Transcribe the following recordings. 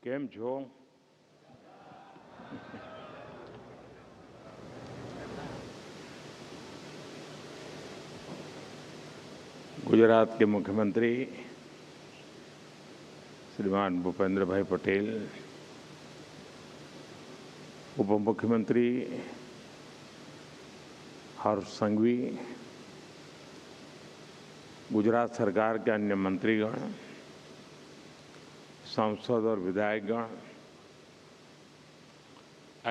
કેમ છો? गुजरात के मुख्यमंत्री श्रीमान भूपेंद्र भाई पटेल, उप मुख्यमंत्री हर्ष संघवी, गुजरात सरकार के अन्य मंत्रीगण, सांसद और विधायकगण,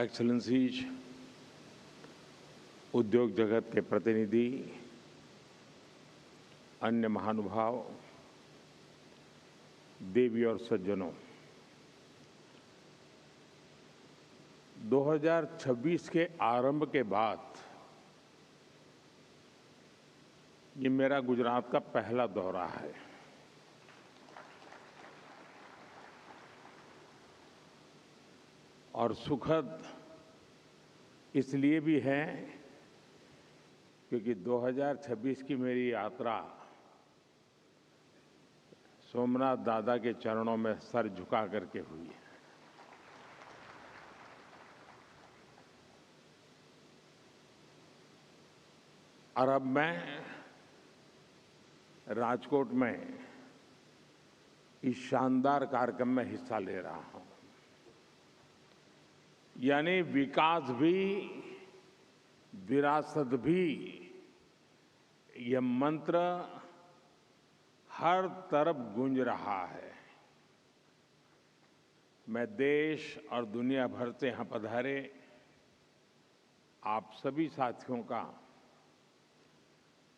एक्सेलेंसीज, उद्योग जगत के प्रतिनिधि, अन्य महानुभाव, देवी और सज्जनों, 2026 के आरंभ के बाद ये मेरा गुजरात का पहला दौरा है। और सुखद इसलिए भी है क्योंकि 2026 की मेरी यात्रा सोमनाथ दादा के चरणों में सर झुका करके हुई है। और अब मैं राजकोट में इस शानदार कार्यक्रम में हिस्सा ले रहा हूं। यानी विकास भी, विरासत भी, यह मंत्र हर तरफ गूंज रहा है। मैं देश और दुनिया भर से यहां पधारे आप सभी साथियों का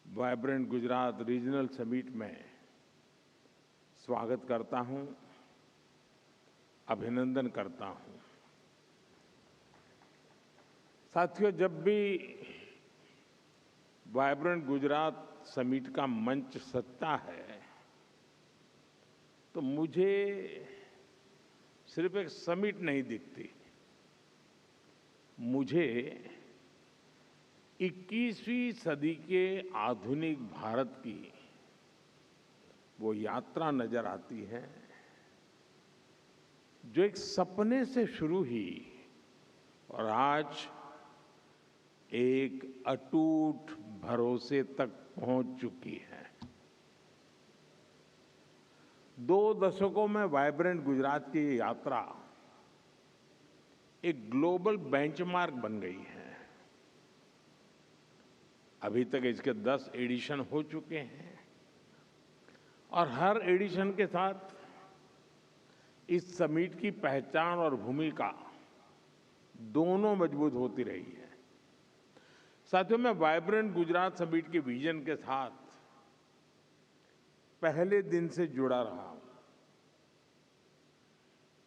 वाइब्रेंट गुजरात रीजनल समिट में स्वागत करता हूं, अभिनंदन करता हूं। साथियों, जब भी वाइब्रेंट गुजरात समिट का मंच सजता है तो मुझे सिर्फ एक समिट नहीं दिखती, मुझे 21वीं सदी के आधुनिक भारत की वो यात्रा नजर आती है जो एक सपने से शुरू हुई और आज एक अटूट भरोसे तक पहुंच चुकी है। 2 दशकों में वाइब्रेंट गुजरात की यात्रा एक ग्लोबल बेंचमार्क बन गई है। अभी तक इसके 10 एडिशन हो चुके हैं और हर एडिशन के साथ इस समिट की पहचान और भूमिका दोनों मजबूत होती रही है। साथियों, मैं वाइब्रेंट गुजरात समिट के विजन के साथ पहले दिन से जुड़ा रहा हूं।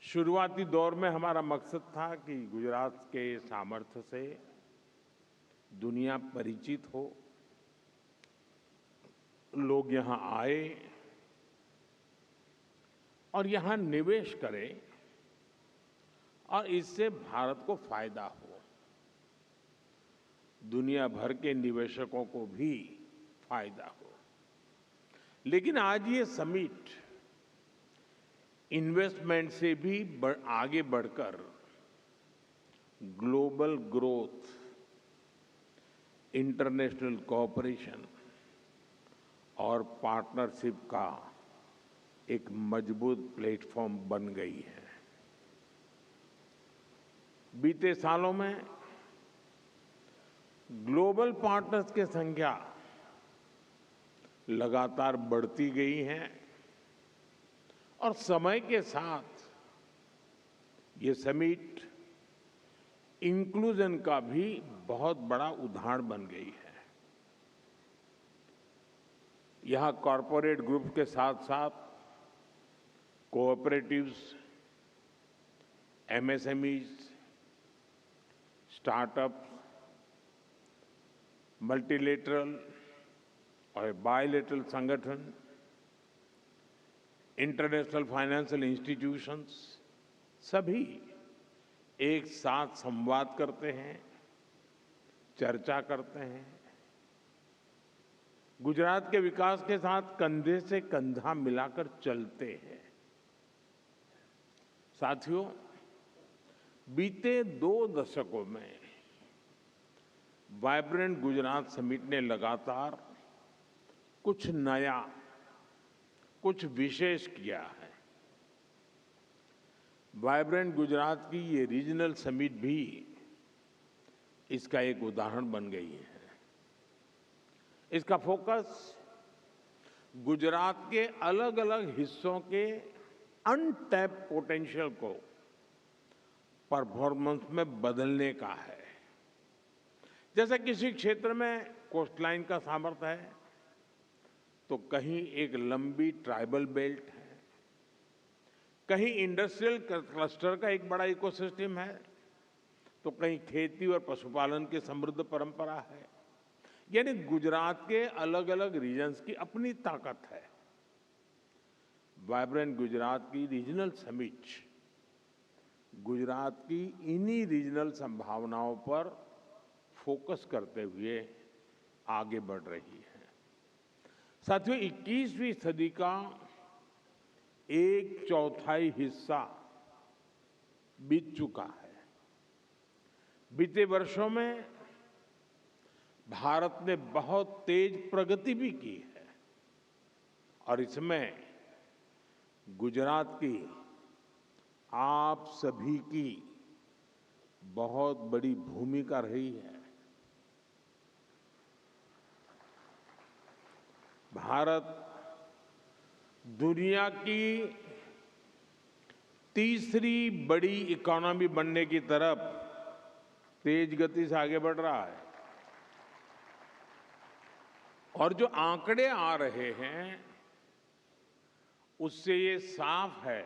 शुरुआती दौर में हमारा मकसद था कि गुजरात के सामर्थ्य से दुनिया परिचित हो, लोग यहां आए और यहां निवेश करें और इससे भारत को फायदा हो, दुनिया भर के निवेशकों को भी फायदा हो। लेकिन आज ये समिट इन्वेस्टमेंट से भी आगे बढ़कर ग्लोबल ग्रोथ, इंटरनेशनल कोऑपरेशन और पार्टनरशिप का एक मजबूत प्लेटफॉर्म बन गई है। बीते सालों में ग्लोबल पार्टनर्स की संख्या लगातार बढ़ती गई है और समय के साथ ये समिट इंक्लूजन का भी बहुत बड़ा उदाहरण बन गई है। यहां कॉरपोरेट ग्रुप के साथ साथ कोऑपरेटिव्स, एमएसएमईज, स्टार्टअप्स, मल्टीलेटरल और बायलेटरल संगठन, इंटरनेशनल फाइनेंशियल इंस्टीट्यूशंस सभी एक साथ संवाद करते हैं, चर्चा करते हैं। गुजरात के विकास के साथ कंधे से कंधा मिलाकर चलते हैं। साथियों, बीते 2 दशकों में वाइब्रेंट गुजरात समिट ने लगातार कुछ नया, कुछ विशेष किया है। वाइब्रेंट गुजरात की ये रीजनल समिट भी इसका एक उदाहरण बन गई है। इसका फोकस गुजरात के अलग अलग हिस्सों के अनटैप्ड पोटेंशियल को परफॉर्मेंस में बदलने का है। जैसे किसी क्षेत्र में कोस्टलाइन का सामर्थ्य है, तो कहीं एक लंबी ट्राइबल बेल्ट है, कहीं इंडस्ट्रियल क्लस्टर का एक बड़ा इकोसिस्टम है, तो कहीं खेती और पशुपालन की समृद्ध परंपरा है। यानी गुजरात के अलग अलग रीजन्स की अपनी ताकत है। वाइब्रेंट गुजरात की रीजनल समिट गुजरात की इन्हीं रीजनल संभावनाओं पर फोकस करते हुए आगे बढ़ रही है। साथियों, 21वीं सदी का 1/4 हिस्सा बीत चुका है। बीते वर्षों में भारत ने बहुत तेज प्रगति भी की है और इसमें गुजरात की, आप सभी की बहुत बड़ी भूमिका रही है। भारत दुनिया की तीसरी बड़ी इकोनॉमी बनने की तरफ तेज गति से आगे बढ़ रहा है और जो आंकड़े आ रहे हैं उससे ये साफ है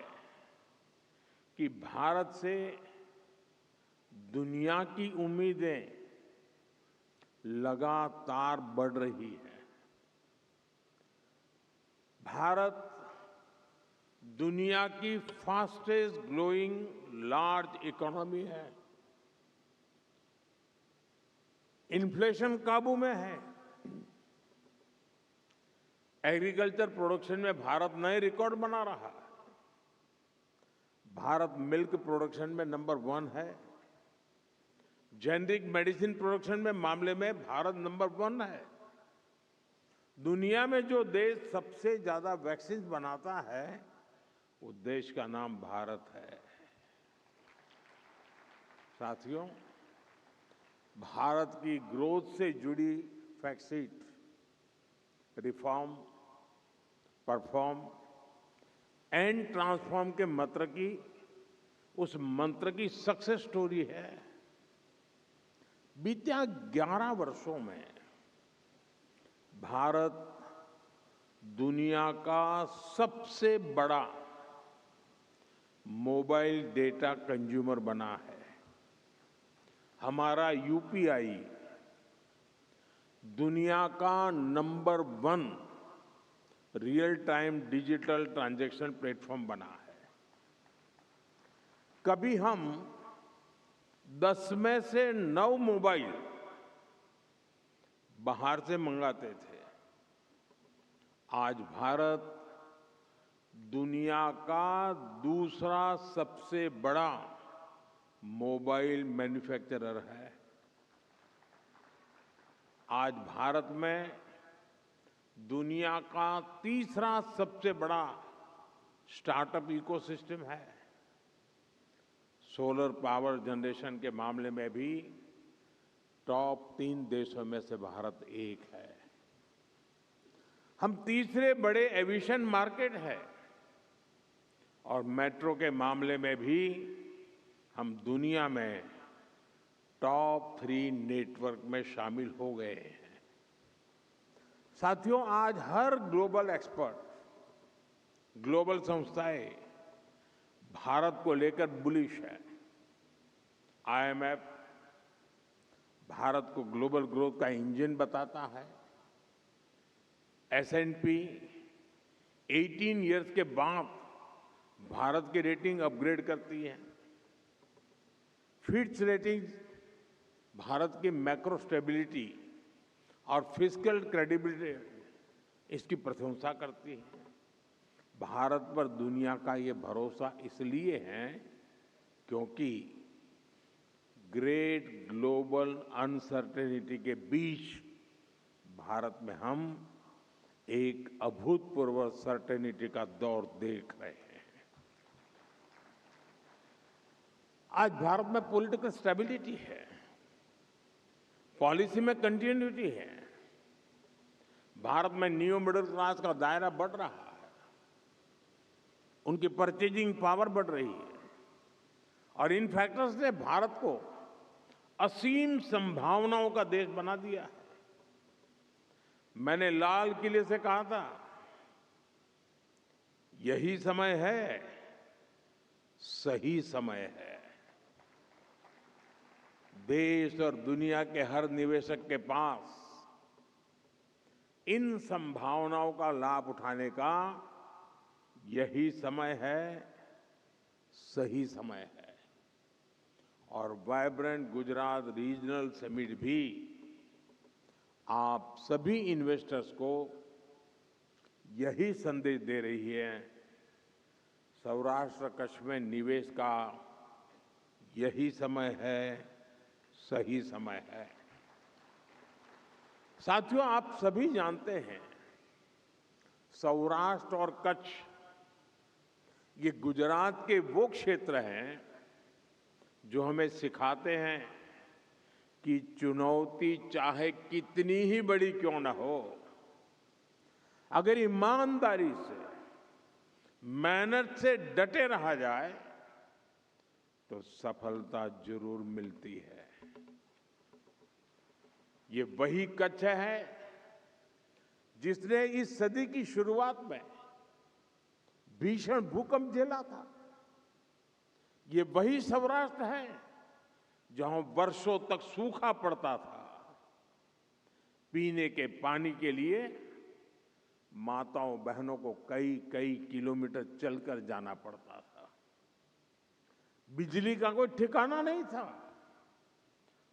कि भारत से दुनिया की उम्मीदें लगातार बढ़ रही है। भारत दुनिया की फास्टेस्ट ग्रोइंग लार्ज इकोनॉमी है। इन्फ्लेशन काबू में है। एग्रीकल्चर प्रोडक्शन में भारत नए रिकॉर्ड बना रहा है। भारत मिल्क प्रोडक्शन में नंबर 1 है। जेनेरिक मेडिसिन प्रोडक्शन में मामले में भारत नंबर 1 है। दुनिया में जो देश सबसे ज्यादा वैक्सीन बनाता है, वो देश का नाम भारत है। साथियों, भारत की ग्रोथ से जुड़ी fact, reform, perform and transform के उस मंत्र की सक्सेस स्टोरी है। बीते 11 वर्षों में भारत दुनिया का सबसे बड़ा मोबाइल डेटा कंज्यूमर बना है। हमारा यूपीआई दुनिया का number 1 real time digital transaction platform बना है। कभी हम 10 में से 9 मोबाइल बाहर से मंगाते थे। आज भारत दुनिया का दूसरा सबसे बड़ा मोबाइल मैन्युफैक्चरर है। आज भारत में दुनिया का तीसरा सबसे बड़ा स्टार्टअप इकोसिस्टम है। सोलर पावर जनरेशन के मामले में भी टॉप 3 देशों में से भारत एक है। हम तीसरे बड़े एविएशन मार्केट है और मेट्रो के मामले में भी हम दुनिया में टॉप 3 नेटवर्क में शामिल हो गए हैं। साथियों, आज हर ग्लोबल एक्सपर्ट, ग्लोबल संस्थाएं भारत को लेकर बुलिश है। आईएमएफ भारत को ग्लोबल ग्रोथ का इंजन बताता है। एसएनपी 18 इयर्स के बाद भारत की रेटिंग अपग्रेड करती है। फिच रेटिंग्स भारत की मैक्रो स्टेबिलिटी और फिस्कल क्रेडिबिलिटी इसकी प्रशंसा करती है। भारत पर दुनिया का ये भरोसा इसलिए है क्योंकि ग्रेट ग्लोबल अनसर्टेनिटी के बीच भारत में हम एक अभूतपूर्व सर्टेनिटी का दौर देख रहे हैं। आज भारत में पॉलिटिकल स्टेबिलिटी है, पॉलिसी में कंटिन्यूटी है, भारत में न्यू मिडिल क्लास का दायरा बढ़ रहा है, उनकी परचेजिंग पावर बढ़ रही है और इन फैक्टर्स ने भारत को असीम संभावनाओं का देश बना दिया है। मैंने लाल किले से कहा था, यही समय है, सही समय है। देश और दुनिया के हर निवेशक के पास इन संभावनाओं का लाभ उठाने का यही समय है, सही समय है। और वाइब्रेंट गुजरात रीजनल समिट भी आप सभी इन्वेस्टर्स को यही संदेश दे रही है। सौराष्ट्र कच्छ में निवेश का यही समय है, सही समय है। साथियों, आप सभी जानते हैं, सौराष्ट्र और कच्छ ये गुजरात के वो क्षेत्र हैं जो हमें सिखाते हैं कि चुनौती चाहे कितनी ही बड़ी क्यों न हो, अगर ईमानदारी से, मेहनत से डटे रहा जाए तो सफलता जरूर मिलती है। ये वही कच्छ है जिसने इस सदी की शुरुआत में भीषण भूकंप झेला था। ये वही सौराष्ट्र है जहां वर्षों तक सूखा पड़ता था। पीने के पानी के लिए माताओं बहनों को कई कई किलोमीटर चलकर जाना पड़ता था। बिजली का कोई ठिकाना नहीं था।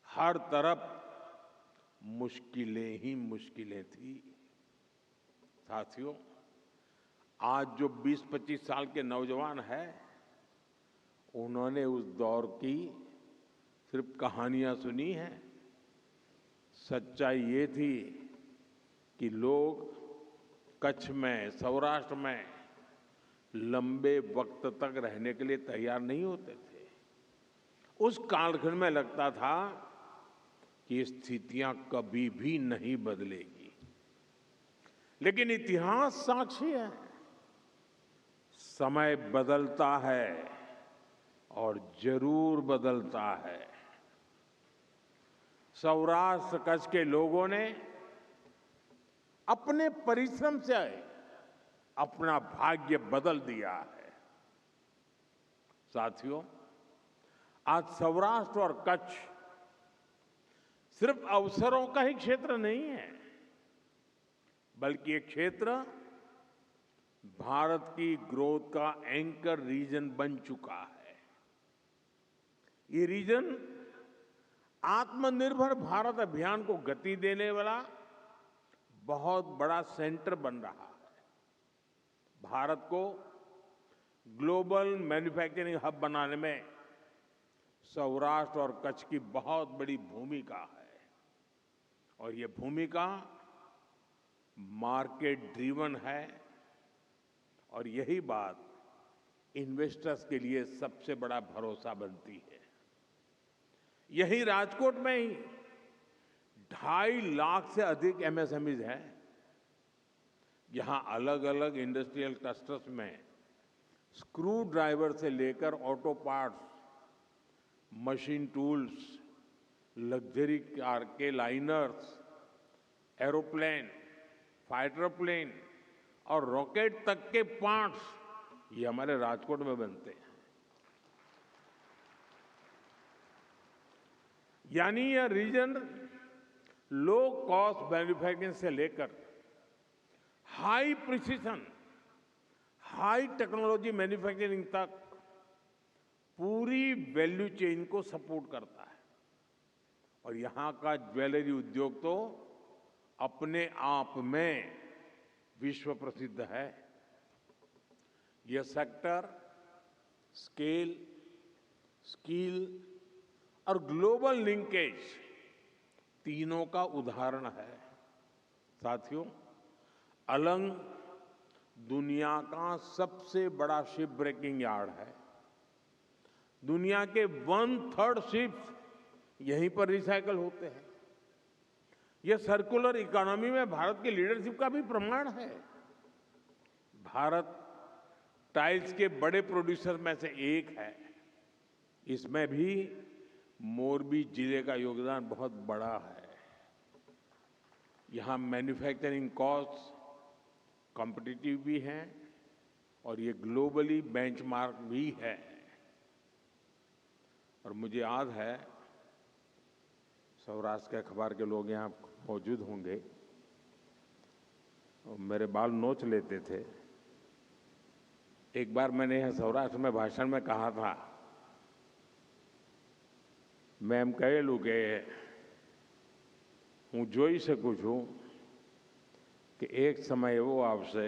हर तरफ मुश्किलें ही मुश्किलें थी। साथियों, आज जो 20-25 साल के नौजवान हैं, उन्होंने उस दौर की सिर्फ कहानियां सुनी हैं। सच्चाई ये थी कि लोग कच्छ में, सौराष्ट्र में लंबे वक्त तक रहने के लिए तैयार नहीं होते थे। उस कालखंड में लगता था कि स्थितियां कभी भी नहीं बदलेगी, लेकिन इतिहास साक्षी है, समय बदलता है और जरूर बदलता है। सौराष्ट्र कच्छ के लोगों ने अपने परिश्रम से अपना भाग्य बदल दिया है। साथियों, आज सौराष्ट्र और कच्छ सिर्फ अवसरों का ही क्षेत्र नहीं है, बल्कि ये क्षेत्र भारत की ग्रोथ का एंकर रीजन बन चुका है। ये रीजन आत्मनिर्भर भारत अभियान को गति देने वाला बहुत बड़ा सेंटर बन रहा है। भारत को ग्लोबल मैन्युफैक्चरिंग हब बनाने में सौराष्ट्र और कच्छ की बहुत बड़ी भूमिका है और ये भूमिका मार्केट ड्रिवन है और यही बात इन्वेस्टर्स के लिए सबसे बड़ा भरोसा बनती है। यही राजकोट में ही 2.5 लाख से अधिक एमएसएमईज हैं। यहां अलग अलग इंडस्ट्रियल क्लस्टर्स में स्क्रू ड्राइवर से लेकर auto parts, machine tools, luxury car के लाइनर्स, एरोप्लेन, फाइटर प्लेन और रॉकेट तक के पार्ट्स ये हमारे राजकोट में बनते हैं। यानी यह रीजन लो कॉस्ट मैन्युफैक्चरिंग से लेकर high precision, high technology manufacturing तक पूरी वैल्यू चेन को सपोर्ट करता है। और यहां का ज्वेलरी उद्योग तो अपने आप में विश्व प्रसिद्ध है। यह सेक्टर स्केल, स्किल और ग्लोबल लिंकेज तीनों का उदाहरण है। साथियों, अलंग दुनिया का सबसे बड़ा शिप ब्रेकिंग यार्ड है। दुनिया के 1/3 शिप्स यहीं पर रिसाइकल होते हैं। यह सर्कुलर इकोनॉमी में भारत की लीडरशिप का भी प्रमाण है। भारत टाइल्स के बड़े प्रोड्यूसर में से एक है। इसमें भी मोरबी जिले का योगदान बहुत बड़ा है। यहाँ मैन्युफैक्चरिंग कॉस्ट कॉम्पिटिटिव भी है और ये ग्लोबली बेंचमार्क भी है। और मुझे याद है, सौराष्ट्र के अखबार के लोग यहाँ मौजूद होंगे और मेरे बाल नोच लेते थे। एक बार मैंने यहाँ सौराष्ट्र में भाषण में कहा था, मैं એમ કહેલું કે હું જોઈ શકું છું કે એક સમય એવો આવશે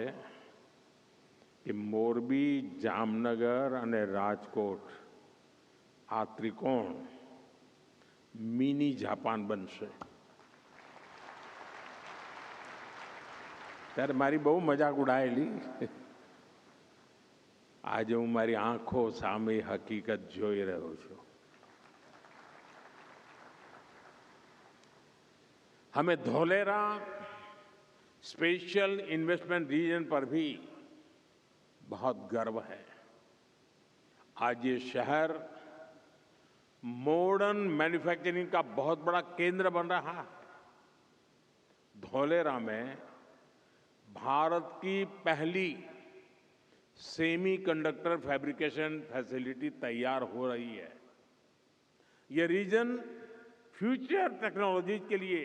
કે મોરબી, જામનગર અને રાજકોટ આ ત્રિકોણ મિની જાપાન બનશે। ત્યારે મારી બહુ મજાક ઉડાયેલી। આજે હું મારી આંખો સામે હકીકત જોઈ રહ્યો છું। हमें धोलेरा स्पेशल इन्वेस्टमेंट रीजन पर भी बहुत गर्व है। आज ये शहर मॉडर्न मैन्युफैक्चरिंग का बहुत बड़ा केंद्र बन रहा है। धोलेरा में भारत की पहली सेमीकंडक्टर फैब्रिकेशन फैसिलिटी तैयार हो रही है। ये रीजन फ्यूचर टेक्नोलॉजी के लिए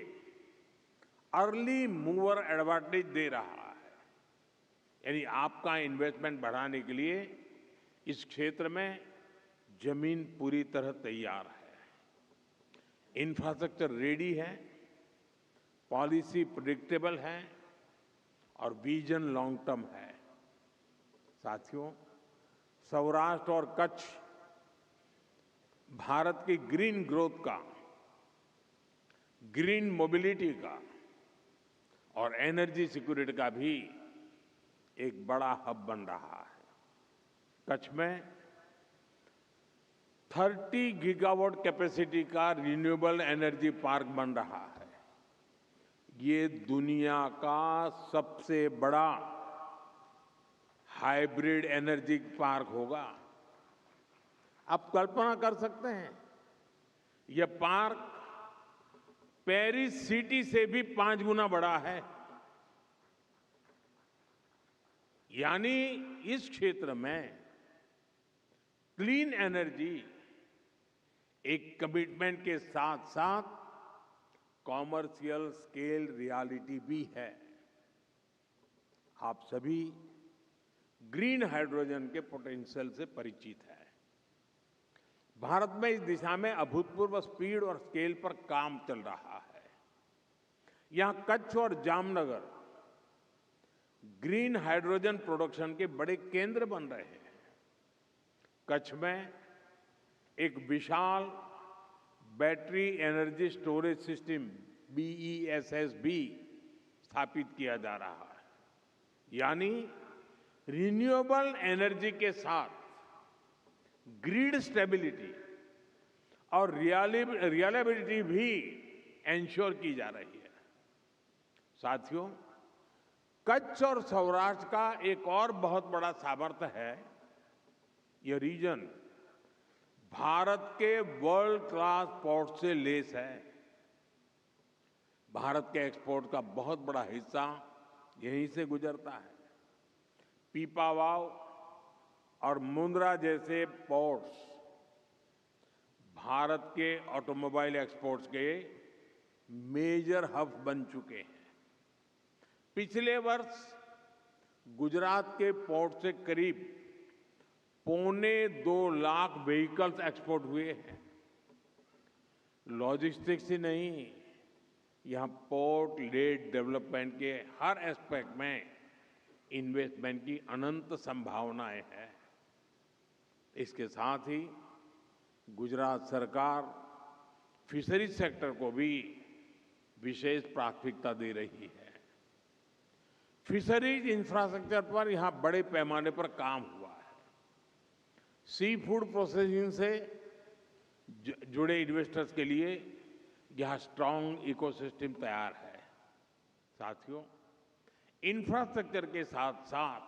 अर्ली मूवर एडवांटेज दे रहा है। यानी आपका इन्वेस्टमेंट बढ़ाने के लिए इस क्षेत्र में जमीन पूरी तरह तैयार है। इंफ्रास्ट्रक्चर रेडी है, पॉलिसी प्रेडिक्टेबल है और विजन लॉन्ग टर्म है। साथियों, सौराष्ट्र और कच्छ भारत की ग्रीन ग्रोथ का, ग्रीन मोबिलिटी का और एनर्जी सिक्योरिटी का भी एक बड़ा हब बन रहा है। कच्छ में 30 गीगावाट कैपेसिटी का रिन्यूएबल एनर्जी पार्क बन रहा है। ये दुनिया का सबसे बड़ा हाइब्रिड एनर्जी पार्क होगा। आप कल्पना कर सकते हैं, यह पार्क पेरिस सिटी से भी 5 गुना बड़ा है। यानी इस क्षेत्र में क्लीन एनर्जी एक कमिटमेंट के साथ साथ कॉमर्शियल स्केल रियलिटी भी है। आप सभी ग्रीन हाइड्रोजन के पोटेंशियल से परिचित हैं। भारत में इस दिशा में अभूतपूर्व स्पीड और स्केल पर काम चल रहा है। यहां कच्छ और जामनगर ग्रीन हाइड्रोजन प्रोडक्शन के बड़े केंद्र बन रहे हैं। कच्छ में एक विशाल battery energy storage system BESS भी स्थापित किया जा रहा है। यानी रिन्यूएबल एनर्जी के साथ ग्रिड स्टेबिलिटी और रिलायबिलिटी भी एंश्योर की जा रही है। साथियों, कच्छ और सौराष्ट्र का एक और बहुत बड़ा सामर्थ्य है, यह रीजन भारत के वर्ल्ड क्लास पोर्ट से लेस है। भारत के एक्सपोर्ट का बहुत बड़ा हिस्सा यहीं से गुजरता है। पीपावाव और मुंद्रा जैसे पोर्ट्स भारत के ऑटोमोबाइल एक्सपोर्ट्स के मेजर हब बन चुके हैं। पिछले वर्ष गुजरात के पोर्ट से करीब 2.25 लाख व्हीकल्स एक्सपोर्ट हुए हैं। लॉजिस्टिक्स ही नहीं, यहां पोर्ट लेड डेवलपमेंट के हर एस्पेक्ट में इन्वेस्टमेंट की अनंत संभावनाएं हैं। इसके साथ ही गुजरात सरकार फिशरीज सेक्टर को भी विशेष प्राथमिकता दे रही है। फिशरीज इंफ्रास्ट्रक्चर पर यहां बड़े पैमाने पर काम हुआ है। सी फूड प्रोसेसिंग से जुड़े इन्वेस्टर्स के लिए यह स्ट्रांग इकोसिस्टम तैयार है। साथियों, इंफ्रास्ट्रक्चर के साथ साथ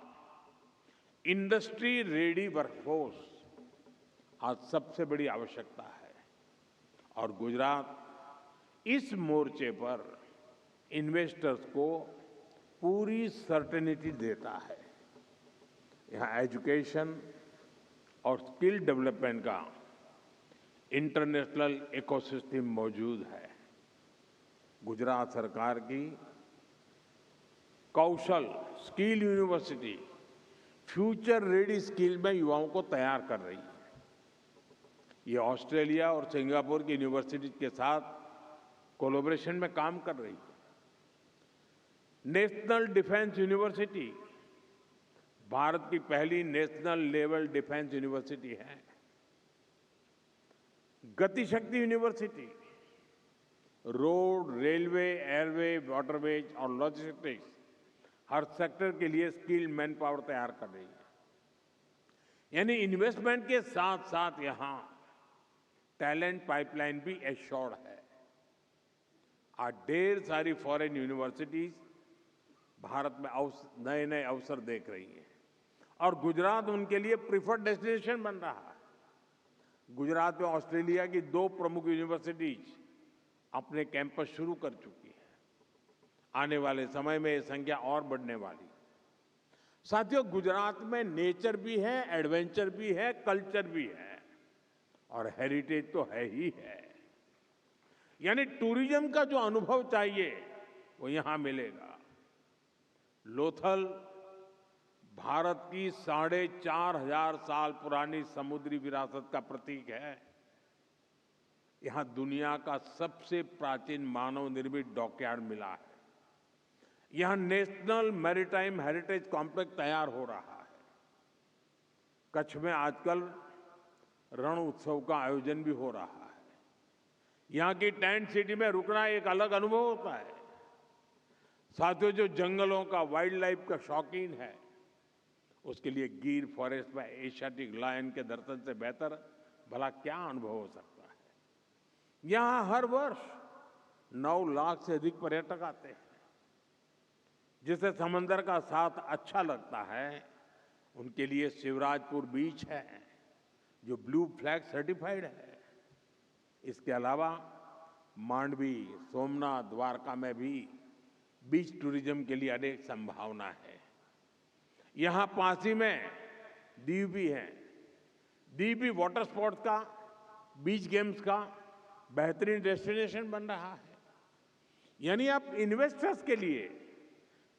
इंडस्ट्री रेडी वर्कफोर्स आज सबसे बड़ी आवश्यकता है और गुजरात इस मोर्चे पर इन्वेस्टर्स को पूरी सर्टेनिटी देता है। यहाँ एजुकेशन और स्किल डेवलपमेंट का इंटरनेशनल इकोसिस्टम मौजूद है। गुजरात सरकार की कौशल skill university future ready skill में युवाओं को तैयार कर रही है। ये ऑस्ट्रेलिया और सिंगापुर की यूनिवर्सिटी के साथ कोलैबोरेशन में काम कर रही है। नेशनल डिफेंस यूनिवर्सिटी भारत की पहली नेशनल लेवल डिफेंस यूनिवर्सिटी है। Gatishakti university road, railway, airway, waterways और लॉजिस्टिक्स हर सेक्टर के लिए स्किल मैन पावर तैयार कर रही है। यानी इन्वेस्टमेंट के साथ साथ यहां टैलेंट पाइपलाइन भी एश्योर्ड है। आज ढेर सारी फॉरेन यूनिवर्सिटीज भारत में नए नए अवसर देख रही हैं और गुजरात उनके लिए प्रिफर्ड डेस्टिनेशन बन रहा है। गुजरात में ऑस्ट्रेलिया की 2 प्रमुख यूनिवर्सिटीज अपने कैंपस शुरू कर चुकी है। आने वाले समय में ये संख्या और बढ़ने वाली। साथियों, गुजरात में नेचर भी है, एडवेंचर भी है, कल्चर भी है और हेरिटेज तो है ही है। यानी टूरिज्म का जो अनुभव चाहिए वो यहां मिलेगा। लोथल भारत की 4,500 साल पुरानी समुद्री विरासत का प्रतीक है। यहां दुनिया का सबसे प्राचीन मानव निर्मित डॉकयार्ड मिला है। यहां नेशनल मैरीटाइम हेरिटेज कॉम्प्लेक्स तैयार हो रहा है। कच्छ में आजकल रण उत्सव का आयोजन भी हो रहा है। यहां की टेंट सिटी में रुकना एक अलग अनुभव होता है। साथियों, जो जंगलों का, वाइल्ड लाइफ का शौकीन है उसके लिए गिर फॉरेस्ट में एशियाटिक लायन के दर्शन से बेहतर भला क्या अनुभव हो सकता है। यहां हर वर्ष 9 लाख से अधिक पर्यटक आते हैं। जिसे समंदर का साथ अच्छा लगता है उनके लिए शिवराजपुर बीच है जो ब्लू फ्लैग सर्टिफाइड है। इसके अलावा मांडवी, सोमनाथ, द्वारका में भी बीच टूरिज्म के लिए अनेक संभावना है। यहां पासी में दीव भी है। दीव भी वाटर स्पोर्ट्स का, बीच गेम्स का बेहतरीन डेस्टिनेशन बन रहा है। यानी आप इन्वेस्टर्स के लिए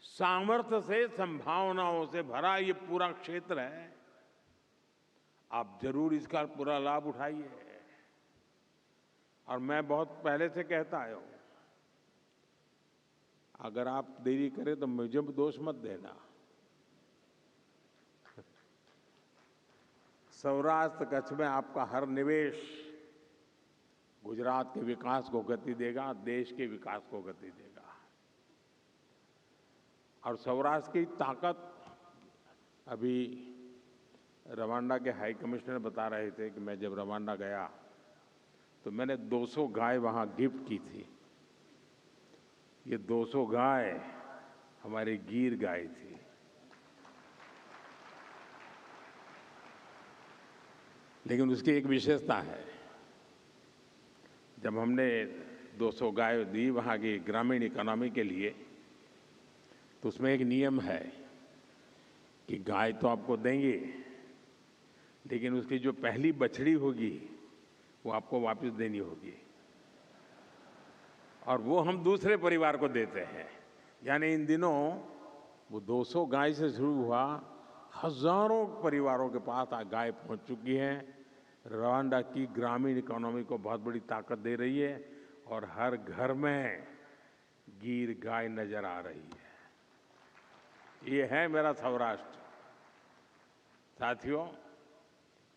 सामर्थ्य से, संभावनाओं से भरा ये पूरा क्षेत्र है। आप जरूर इसका पूरा लाभ उठाइए। और मैं बहुत पहले से कहता आया हूं, अगर आप देरी करें तो मुझे दोष मत देना। सौराष्ट्र कच्छ में आपका हर निवेश गुजरात के विकास को गति देगा, देश के विकास को गति देगा। और सौराष्ट्र की ताकत, अभी रवांडा के हाई कमिश्नर बता रहे थे कि मैं जब रवांडा गया तो मैंने 200 गाय वहां गिफ्ट की थी। ये 200 गाय हमारी गिर गाय थी। लेकिन उसकी एक विशेषता है, जब हमने 200 गाय दी वहाँ की ग्रामीण इकोनॉमी के लिए, तो उसमें एक नियम है कि गाय तो आपको देंगे, लेकिन उसकी जो पहली बछड़ी होगी वो आपको वापस देनी होगी और वो हम दूसरे परिवार को देते हैं। यानी इन दिनों वो 200 गाय से शुरू हुआ, हजारों परिवारों के पास गाय पहुंच चुकी है। रवांडा की ग्रामीण इकोनॉमी को बहुत बड़ी ताकत दे रही है और हर घर में गिर गाय नजर आ रही है। ये है मेरा सौराष्ट्र। साथियों,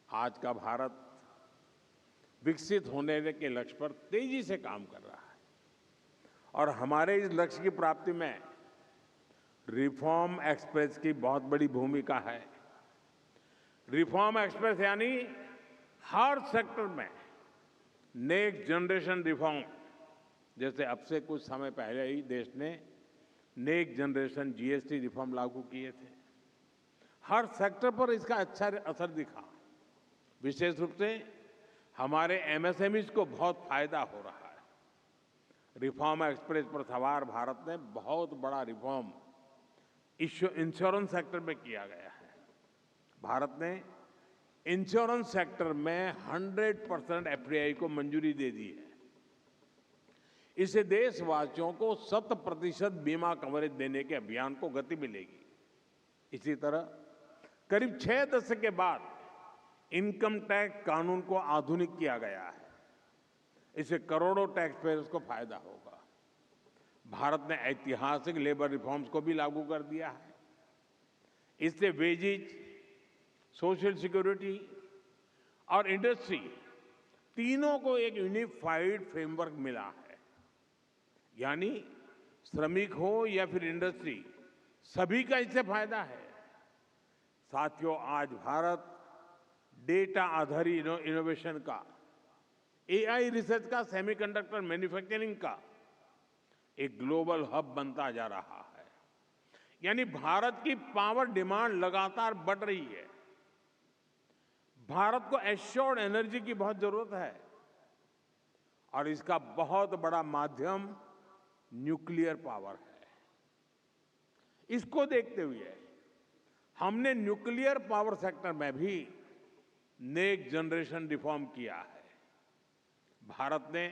आज का भारत विकसित होने के लक्ष्य पर तेजी से काम कर रहा है और हमारे इस लक्ष्य की प्राप्ति में रिफॉर्म एक्सप्रेस की बहुत बड़ी भूमिका है। रिफॉर्म एक्सप्रेस यानी हर सेक्टर में नेक्स्ट जनरेशन रिफॉर्म, जैसे अब से कुछ समय पहले ही देश ने नेक्स्ट जनरेशन जीएसटी रिफॉर्म लागू किए थे। हर सेक्टर पर इसका अच्छा असर दिखा। विशेष रूप से हमारे एमएसएमईज को बहुत फायदा हो रहा है। रिफॉर्म एक्सप्रेस पर सवार भारत ने बहुत बड़ा रिफॉर्म इंश्योरेंस सेक्टर में किया गया है। भारत ने इंश्योरेंस सेक्टर में 100% एफडीआई को मंजूरी दे दी है। इससे देशवासियों को 100% बीमा कवरेज देने के अभियान को गति मिलेगी। इसी तरह करीब 6 दशक के बाद इनकम टैक्स कानून को आधुनिक किया गया है। इससे करोड़ों टैक्स पेयर्स को फायदा होगा। भारत ने ऐतिहासिक लेबर रिफॉर्म्स को भी लागू कर दिया है। इससे वेजेज, सोशल सिक्योरिटी और इंडस्ट्री तीनों को एक यूनिफाइड फ्रेमवर्क मिला है। यानी श्रमिक हो या फिर इंडस्ट्री, सभी का इससे फायदा है। साथियों, आज भारत डेटा आधारित इनोवेशन का, एआई रिसर्च का, सेमीकंडक्टर मैन्युफैक्चरिंग का एक ग्लोबल हब बनता जा रहा है। यानी भारत की पावर डिमांड लगातार बढ़ रही है। भारत को एश्योर्ड एनर्जी की बहुत जरूरत है और इसका बहुत बड़ा माध्यम न्यूक्लियर पावर है। इसको देखते हुए हमने न्यूक्लियर पावर सेक्टर में भी नेक्स्ट जनरेशन रिफॉर्म किया है। भारत ने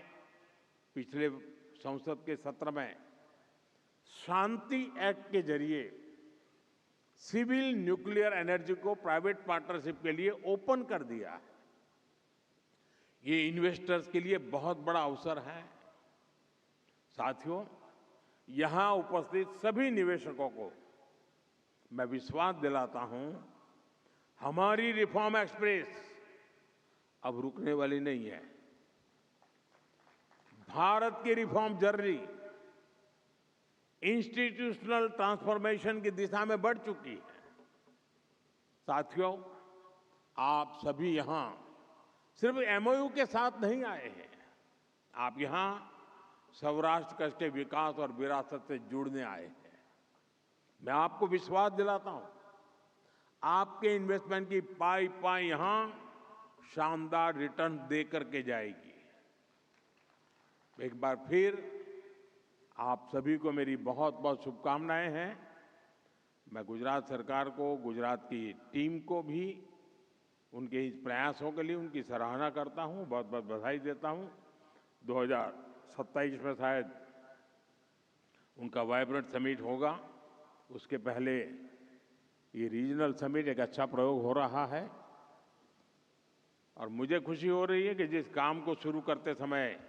पिछले संसद के सत्र में शांति एक्ट के जरिए सिविल न्यूक्लियर एनर्जी को प्राइवेट पार्टनरशिप के लिए ओपन कर दिया है। ये इन्वेस्टर्स के लिए बहुत बड़ा अवसर है। साथियों, यहां उपस्थित सभी निवेशकों को मैं विश्वास दिलाता हूं, हमारी रिफॉर्म एक्सप्रेस अब रुकने वाली नहीं है। भारत की रिफॉर्म जर्नी इंस्टीट्यूशनल ट्रांसफॉर्मेशन की दिशा में बढ़ चुकी है। साथियों, आप सभी यहां सिर्फ एमओयू के साथ नहीं आए हैं। आप यहां सौराष्ट्र कच्छ के विकास और विरासत से जुड़ने आए हैं। मैं आपको विश्वास दिलाता हूं, आपके इन्वेस्टमेंट की पाई पाई यहां शानदार रिटर्न दे करके जाएगी। एक बार फिर आप सभी को मेरी बहुत बहुत शुभकामनाएं हैं। मैं गुजरात सरकार को, गुजरात की टीम को भी उनके इस प्रयासों के लिए उनकी सराहना करता हूं, बहुत बहुत बधाई देता हूं। 2027 में शायद उनका वाइब्रेंट समिट होगा। उसके पहले ये रीजनल समिट एक अच्छा प्रयोग हो रहा है और मुझे खुशी हो रही है कि जिस काम को शुरू करते समय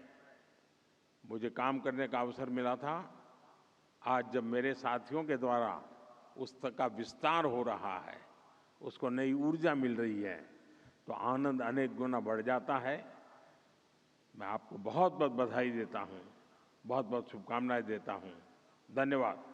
मुझे काम करने का अवसर मिला था, आज जब मेरे साथियों के द्वारा उस तक का विस्तार हो रहा है, उसको नई ऊर्जा मिल रही है, तो आनंद अनेक गुना बढ़ जाता है। मैं आपको बहुत बहुत बधाई देता हूं, बहुत बहुत शुभकामनाएं देता हूं। धन्यवाद।